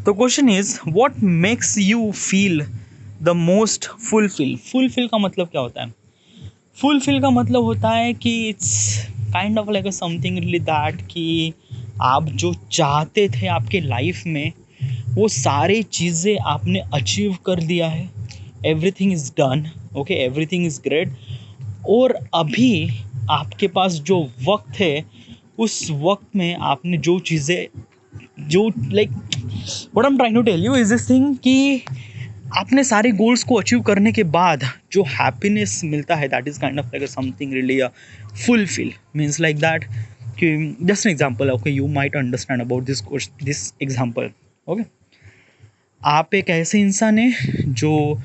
The question is, what makes you feel the most fulfill? Fulfill का मतलब क्या होता है? Fulfill का मतलब होता है कि it's kind of like a something really that कि आप जो चाहते थे आपके लाइफ में वो सारी चीज़ें आपने अचीव कर दिया है. Everything is done. Okay, everything is great. और अभी आपके पास जो वक्त है उस वक्त में आपने जो चीज़ें जो like what I am trying to tell you is this thing कि आपने सारे गोल्स को अचीव करने के बाद जो हैप्पीनेस मिलता है that is kind of like something really fulfil. Means like that कि just an example. Okay, you might understand about this example. Okay, आप एक ऐसे इंसान है जो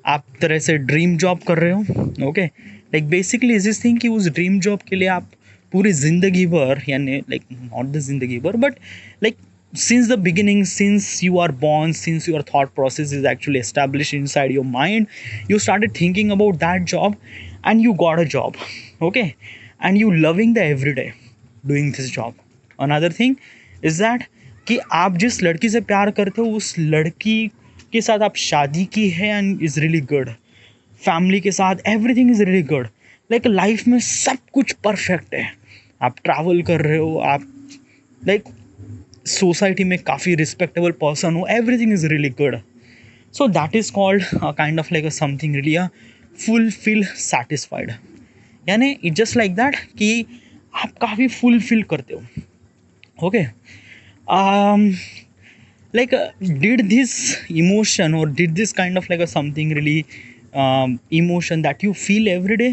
आप तरह से ड्रीम जॉब कर रहे हो. Okay, like basically is this thing कि उस ड्रीम जॉब के लिए आप पूरी ज़िंदगी भर, यानी लाइक नॉट द ज़िंदगी भर but like since the beginning, since you are born, since your thought process is actually established inside your mind, you started thinking about that job and you got a job. Okay, and you loving the everyday doing this job. Another thing is that कि आप जिस लड़की से प्यार करते हो उस लड़की के साथ आप शादी की है and is really good. Family के साथ everything is really good. Like life में सब कुछ परफेक्ट है. आप ट्रैवल कर रहे हो, आप लाइक सोसाइटी में काफ़ी रिस्पेक्टेबल पर्सन हो, everything is really good. So that is called kind of like something really fulfil satisfied. यानी इट जस्ट लाइक दैट कि आप काफ़ी फुलफिल करते हो. Okay, like did this emotion और did this kind of like something really emotion that you feel every day?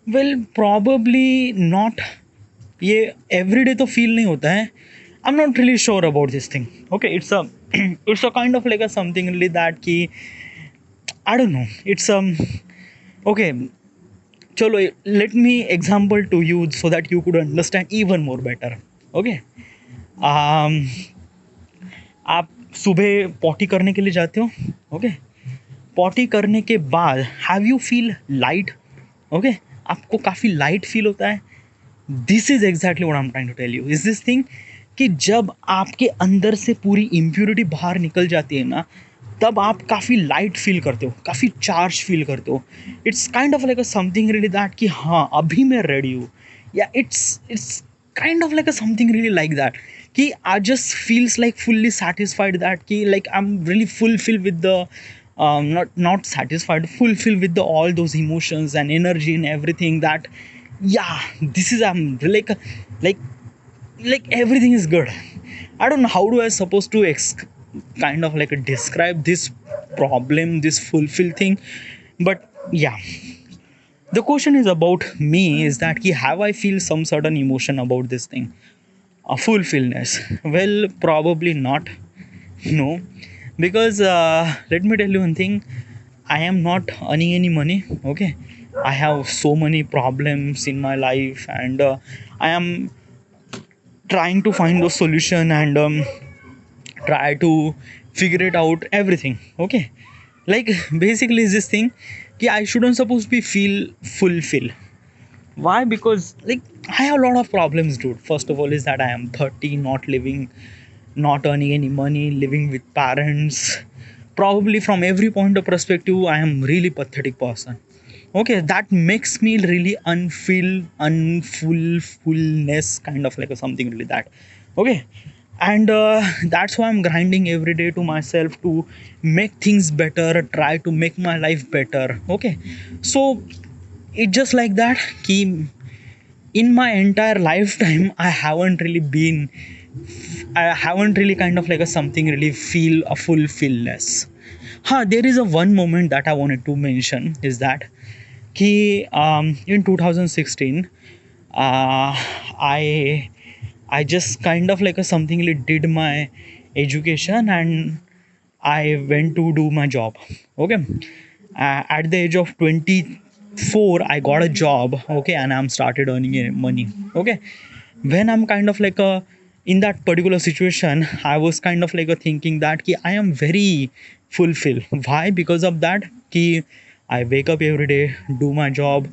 Well, probably not. ये every day तो फील नहीं होता है. I'm not really sure about this thing. Okay, it's a kind of like a something really that ki I don't know. It's okay. Chalo, let me example to you so that you could understand even more better. Okay. आप सुबह potty करने के लिए जाते हो. Okay, potty करने के बाद have you feel light? Okay, आपको काफ़ी लाइट फील होता है. This is exactly what I am trying to tell you is this thing कि जब आपके अंदर से पूरी इम्प्योरिटी बाहर निकल जाती है ना, तब आप काफ़ी लाइट फील करते हो, काफ़ी चार्ज फील करते हो. It's kind of like a something really that कि हाँ अभी मैं रेडी हूँ. या it's kind of like a something really like that कि I just feels like fully satisfied that कि like I am really fulfil with the not satisfied, fulfilled with the all those emotions and energy and everything that yeah, this is like everything is good. I don't know how do I supposed to kind of like describe this problem, this fulfill thing, but yeah, the question is about me is that have I feel some certain emotion about this thing, a fulfillness? Well, probably not. No, because let me tell you one thing, I am not earning any money. Okay, I have so many problems in my life and I am trying to find a solution and try to figure it out everything. Okay, like basically is this thing कि I shouldn't supposed to be feel fulfilled. Why? Because like I have a lot of problems, dude. First of all is that I am 30, not living, not earning any money, living with parents. Probably from every point of perspective I am really pathetic person. Okay, that makes me really fullness kind of like something really that. Okay, and that's why I'm grinding every day to myself to make things better, try to make my life better. Okay, so it's just like that ki in my entire lifetime I haven't really kind of like something really feel a fulfillness. There is a one moment that I wanted to mention is that कि in 2016 I just kind of like something like did my education and I went to do my job. Okay, at the age of 24 I got a job. Okay, and I'm started earning money. Okay, when I'm kind of like in that particular situation I was kind of like thinking that ki I am very fulfilled. Why? Because of that ki I wake up every day, do my job,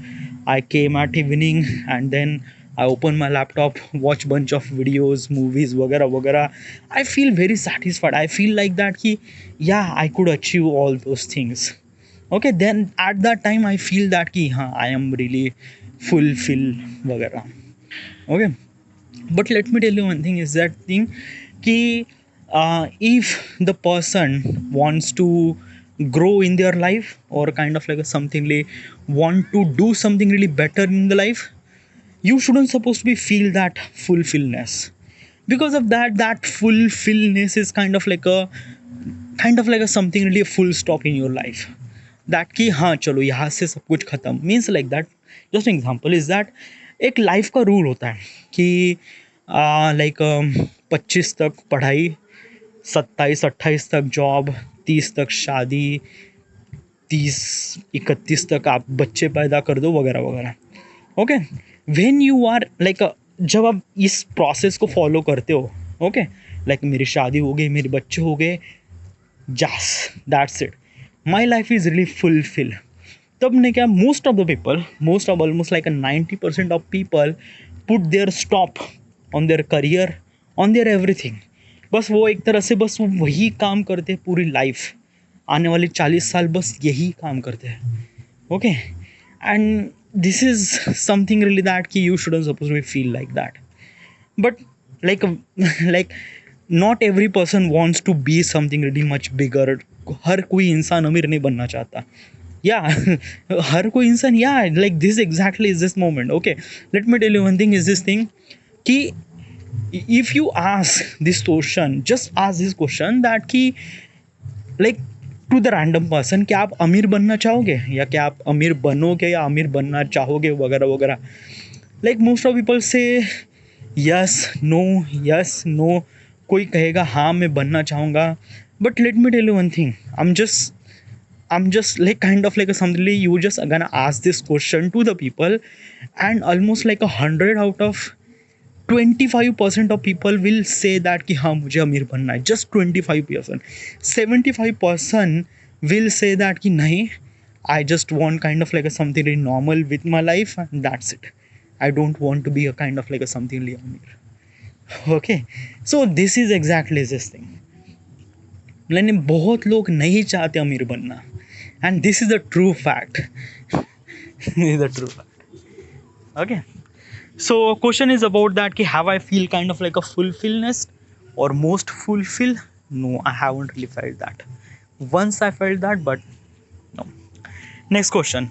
I came at evening and then I open my laptop, watch bunch of videos, movies, वगैरह वगैरह. I feel very satisfied. I feel like that कि yeah, I could achieve all those things. Okay, then at that time I feel that कि हाँ, I am really fulfilled वगैरह. Okay, but let me tell you one thing is that thing कि if the person wants to grow in their life or kind of like a something like want to do something really better in the life, you shouldn't supposed to be feel that fulfillness. Because of that, that fulfillness is kind of like a something really a full stop in your life. That कि हाँ चलो यहाँ से सब कुछ खत्म means like that. Just example is that एक life का रूल होता है कि लाइक 25 तक पढ़ाई, 27-28 तक जॉब, 30 तक शादी, 30-31 तक आप बच्चे पैदा कर दो वगैरह वगैरह. Okay, when you are like जब आप इस प्रोसेस को फॉलो करते हो, ओके, लाइक मेरी शादी हो गई, मेरे बच्चे हो गए, just that's it, my life is really fulfil. तब ने क्या, most of the people, most of almost like 90% of people put their stop on their career, on their everything. बस वो एक तरह से बस वो वही काम करते हैं पूरी लाइफ, आने वाले 40 साल बस यही काम करते हैं. Okay, and this is something really that ki you shouldn't supposed to feel like that. But like like not every person wants to be something really much bigger. हर कोई इंसान अमीर नहीं बनना चाहता. Yeah, हर कोई इंसान, yeah, like this exactly is this moment. Okay, let me tell you one thing is this thing कि if you ask this question, just ask this question that कि like to the random person, क्या आप अमीर बनना चाहोगे या क्या आप अमीर बनोगे या अमीर बनना चाहोगे वगैरह वगैरह. लाइक मोस्ट ऑफ पीपल से यस नो. कोई कहेगा हाँ मैं बनना चाहूँगा. But let me tell you one thing, I'm just like kind of like a something you just gonna ask this question to the people, and almost like 100 out of 25% of people will say that कि हाँ मुझे अमीर बनना है. just 25%. 75% will say that कि नहीं, I just want kind of like a something really normal with my life and that's it. I don't want to be a kind of like a something really अमीर. Okay, so this is exactly this thing. लेकिन बहुत लोग नहीं चाहते अमीर बनना, and this is the true fact. This is the true fact. Okay, so question is about that ki have I feel kind of like a fulfillness or most fulfill. No, I haven't really felt that. Once I felt that, but no. Next question.